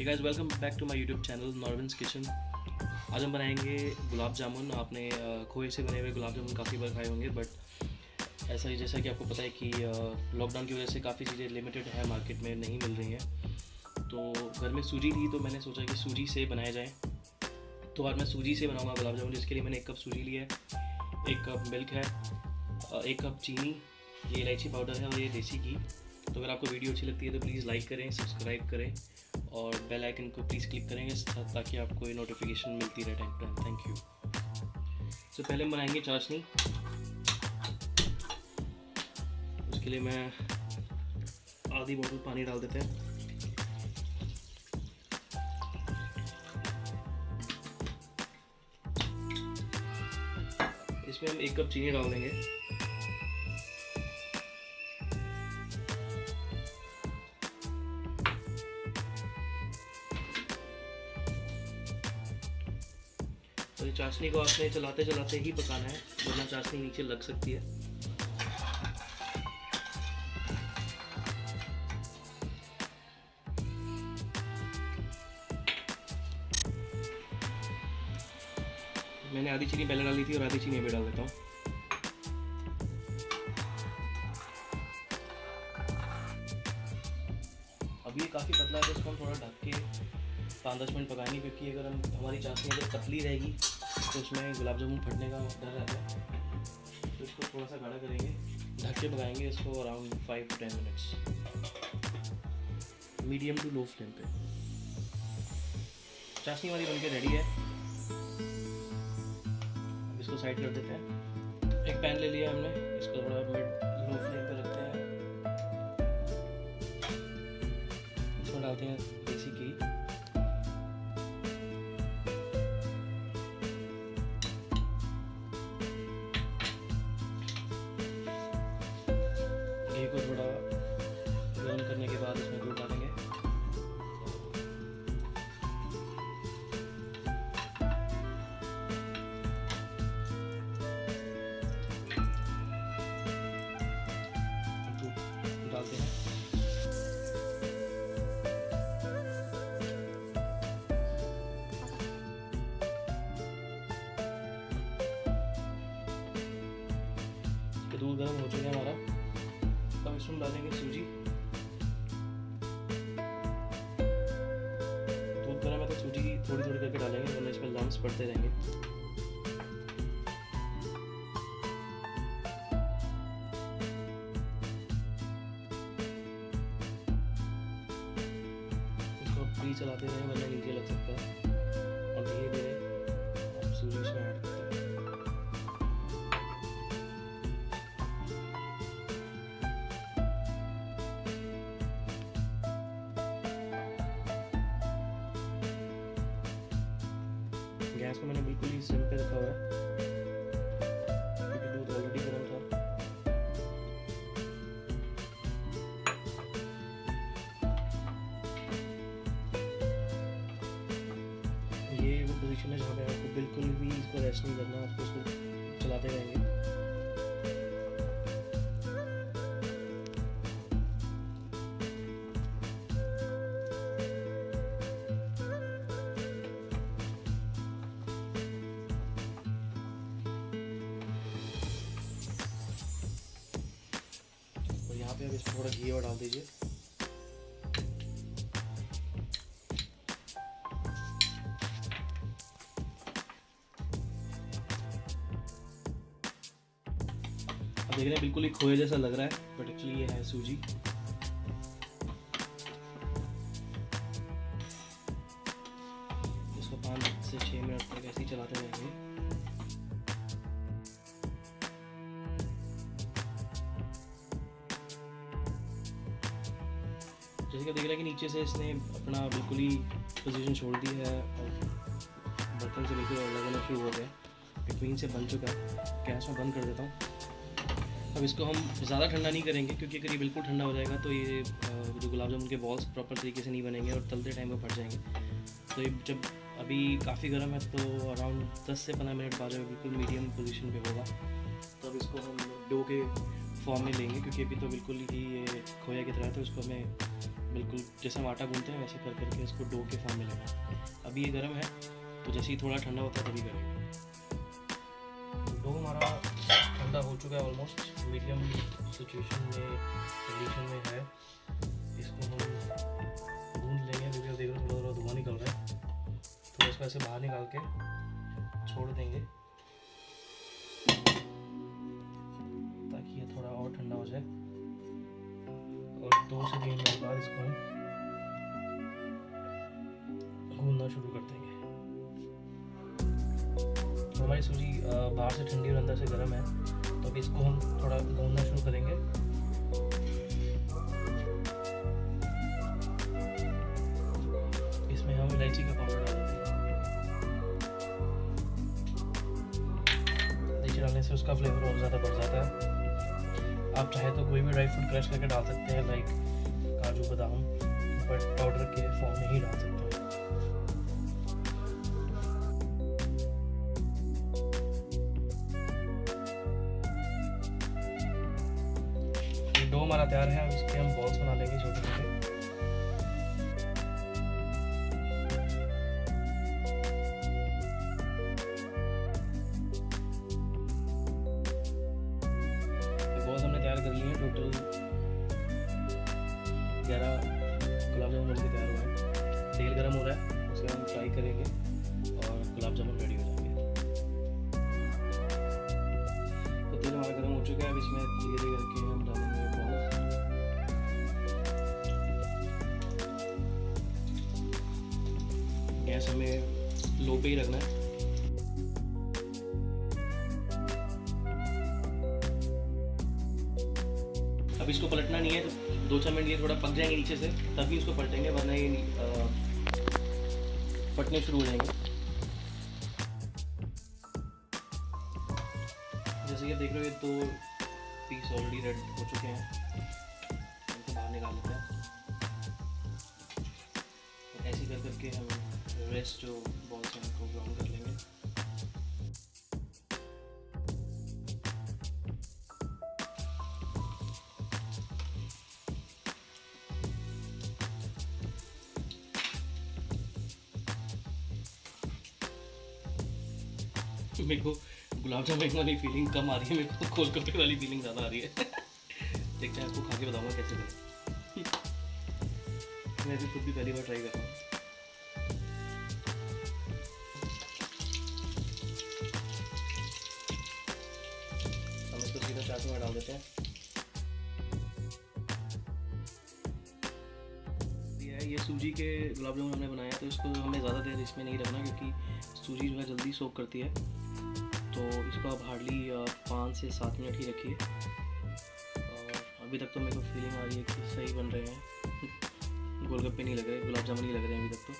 Hey guys, welcome back to my YouTube channel Norvin's kitchen. आज हम बनाएंगे गुलाब जामुन। आपने खोए से बने हुए गुलाब जामुन काफ़ी बार खाए होंगे, बट ऐसा ही जैसा कि आपको पता है कि लॉकडाउन की वजह से काफ़ी चीज़ें लिमिटेड है, मार्केट में नहीं मिल रही हैं। तो घर में सूजी थी तो मैंने सोचा कि सूजी से बनाया जाए। तो आज मैं सूजी से बनाऊंगा गुलाब जामुन। जिसके लिए मैंने 1 कप सूजी लिया है, 1 कप मिल्क है, 1 कप चीनी, ये इलायची पाउडर है और ये देसी घी। तो अगर आपको वीडियो अच्छी लगती है तो प्लीज़ लाइक करें, सब्सक्राइब करें और बेल आइकन को प्लीज़ क्लिक करेंगे ताकि आपको ये नोटिफिकेशन मिलती रहे टाइम टाइम। Thank you. तो पहले हम बनाएंगे चाशनी। उसके लिए मैं आधी बोतल पानी डाल देते हैं। इसमें हम 1 कप चीनी डाल देंगे। तो ये चाशनी को आपने चलाते चलाते ही पकाना है, वरना चाशनी नीचे लग सकती है। मैंने आधी चीनी पहले डाली थी और आधी चीनी अभी डाल देता हूँ। अब ये काफ़ी पतला है तो इसको हम थोड़ा ढक के 5-10 मिनट पकाएंगे, क्योंकि अगर हमारी चाशनी अगर पतली रहेगी तो उसमें गुलाब जामुन फटने का डर रहता है। तो इसको थोड़ा सा गाढ़ा करेंगे, ढक के पकाएंगे इसको around 5 to 10 minutes, medium to low flame पे। चाशनी हमारी बनके रेडी है। अब इसको साइड कर देते हैं। एक पैन ले लिया हमने, इसको थोड़ा लो फ्लेम पे रखते हैं। इसमें डालते हैं देसी घी, घी को थोड़ा गर्म करने के बाद इसमें दूध डालेंगे। दूध डालते हैं। दूध गर्म हो चुका है हमारा। अब इसमें डालेंगे सूजी। दूध गर्म है तो सूजी थोड़ी थोड़ी करके डालेंगे, वरना इसमें लम्स पड़ते रहेंगे। इसको प्लीज चलाते रहें, वरना नीचे लग सकता है। और धीरे धीरे आप सूजी इसमें ऐड करते हैं। गैस को मैंने बिल्कुल ही सिम पे रखा हुआ है, क्योंकि दूध ऑलरेडी गर्म था। ये वो पोजीशन है जहाँ पे आपको बिल्कुल भी इसको रेस्ट नहीं करना, आपको इसको चलाते रहेंगे। यहाँ पे अब इसमें थोड़ा घी और डाल दीजिए। अब देख रहे हैं बिल्कुल ही खोए जैसा लग रहा है, बट एक्चुअली ये है सूजी। इसको 5 से 6 मिनट तक ऐसे ही चलाते रहेंगे। जैसे कि देख रहे हैं कि नीचे से इसने अपना बिल्कुल ही पोजीशन छोड़ दी है और बर्तन से बिल्कुल अलग होना शुरू हो गया। इटमीन से बन चुका है। गैस में बंद कर देता हूँ। अब इसको हम ज़्यादा ठंडा नहीं करेंगे, क्योंकि अगर ये बिल्कुल ठंडा हो जाएगा तो ये जो गुलाब जामुन के बॉल्स प्रॉपर तरीके से नहीं बनेंगे और तलते टाइम में फट जाएंगे। तो ये जब अभी काफ़ी गर्म है तो अराउंड 10 से 15 मिनट बाद बिल्कुल मीडियम पोजीशन पे होगा। तो अब इसको हम डो के फॉर्म में लेंगे, क्योंकि अभी तो बिल्कुल ही ये खोया की तरह है, तो इसको हमें बिल्कुल जैसे हम आटा गूंथते हैं वैसे कर करके इसको डो के फॉर्म में लेना है। अभी ये गर्म है, तो जैसे ही थोड़ा ठंडा होता है तभी करेंगे। डो हमारा ठंडा हो चुका है, ऑलमोस्ट मीडियम सिचुएशन में कंडीशन में है। इसको हम गूंथ लेंगे, क्योंकि आप देख रहे हो थोड़ा थोड़ा धुआं निकल रहा है, तो इसको ऐसे बाहर निकाल के छोड़ देंगे ताकि ये थोड़ा और ठंडा हो जाए। और 2 से 3 मिनट बाद इसको हम गूंथना शुरू कर देंगे। तो हमारी सूजी बाहर से ठंडी और अंदर से गर्म है, तो अभी इसको हम थोड़ा गूंथना शुरू करेंगे। इसमें हम इलायची का पाउडर डाल देंगे। इलायची डालने से उसका फ्लेवर और ज़्यादा बढ़ जाता है। आप चाहे तो कोई भी ड्राई फ्रूट क्रश करके डाल सकते हैं, लाइक काजू बादाम, बट पाउडर के फॉर्म में ही डाल सकते हैं। डो हमारा तैयार है, अब इसके हम बॉल्स बना लेंगे छोटे छोटे। बॉल्स हमने तैयार कर लिए हैं, टोटल 11 गुलाब जामुन बनके तैयार हुए हैं। तेल गरम हो रहा है, उसे हम फ्राई करेंगे और गुलाब जामुन रेडी हो जाएंगे। तो तेल हमारा गरम हो चुका है, अब इसमें धीरे धीरे करके हम डालेंगे बॉल्स। गैस हमें लो पे ही रखना है। अब इसको पलटना नहीं है, तो 2-4 मिनट ये थोड़ा पक जाएंगे नीचे से, तभी इसको पलटेंगे, वरना ये फटने शुरू हो जाएंगे। जैसे कि देख रहे हो, ये 2 पीस ऑलरेडी रेड हो चुके हैं, इनको बाहर निकाल लेते हैं। ऐसे कर करके हम रेस्ट जो बॉल्स हैं उनको ब्राउन कर लेंगे। मेरे को गुलाब जामुन वाली फीलिंग कम आ रही है, मेरे को गोलगप्पे वाली फीलिंग ज़्यादा आ रही है। देखते हैं, आपको खा के बताऊंगा कैसे बने। मैं भी खुद भी पहली बार ट्राई कर रहा हूँ। हम इसको सीधा चाकू में डाल देते हैं। ये सूजी के गुलाब जामुन हमने बनाया, तो इसको हमें ज़्यादा देर इसमें नहीं रखना, क्योंकि सूजी जो है जल्दी सोक करती है। तो इसको आप हार्डली 5 से 7 मिनट ही रखिए। और अभी तक तो मेरे को फीलिंग आ रही है कि सही बन रहे हैं। गोलगप्पे नहीं लग रहे, गुलाब जामुन नहीं लग रहे हैं अभी तक तो,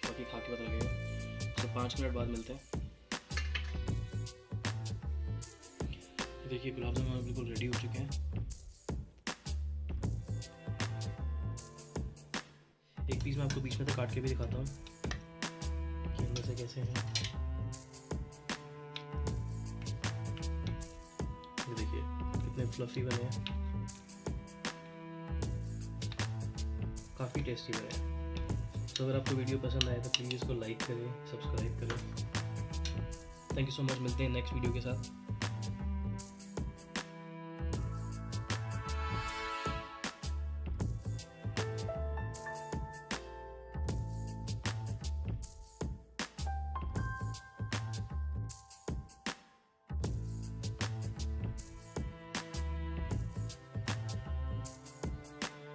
बाकी खा के पता लगेगा। तो 5 मिनट बाद मिलते हैं। देखिए गुलाब जामुन बिल्कुल रेडी हो चुके हैं। एक पीस मैं आपको बीच में तो काट के भी दिखाता हूँ कि अंदर से कैसे हैं। ये देखिए कितने फ्लफी बने हैं, काफ़ी टेस्टी बने हैं। तो अगर आपको वीडियो पसंद आए तो प्लीज़ इसको लाइक करें, सब्सक्राइब करें। थैंक यू सो मच, मिलते हैं नेक्स्ट वीडियो के साथ।